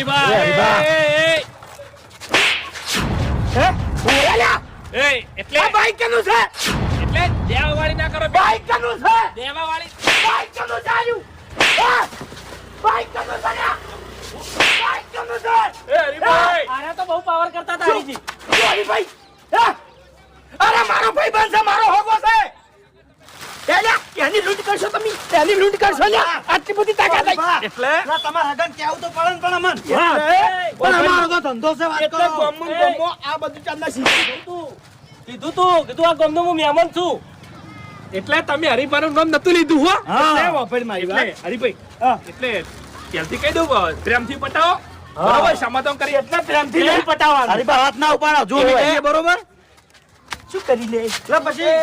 હરીભાઈ હે ઓલા એટલે આ બાઈક કેનું છે એટલે દેવાવાળી ના કરો બાઈક કેનું છે દેવાવાળી બાઈક કેનું છે આયુ બાઈક કેનું છે બાઈક કેનું છે હરીભાઈ આને તો બહુ પાવર કરતા હતા હરીજી. હરીભાઈ અરે મારો ભાઈ બન છે મારો હોગો છે એની લૂંટ કરશો તમે એની લૂંટ કરશો ને આટલી બધી તાકાત આવી એટલે તમારા હગન કેવું તો પડે ને પણ અમન પણ અમારો તો ધંધો છે વાત એટલે કરો ગમો આ બધું ચાલના શીખી કીધું આ ગામનો હું મહેમાન છું. એટલે તમે હરીભાઈનું નામ નતું લીધું હો એટલે વાપરી મારી એટલે વાત હરીભાઈ એટલે ત્યાંથી કહી દઉં પ્રેમથી પટાવો બરાબર સમાધાન કરી એટલે પ્રેમથી નહીં પટાવવાનું હરીબા હાથ ના ઉપાડો જો એ કહીએ બરોબર શું કરી લે એટલે પછી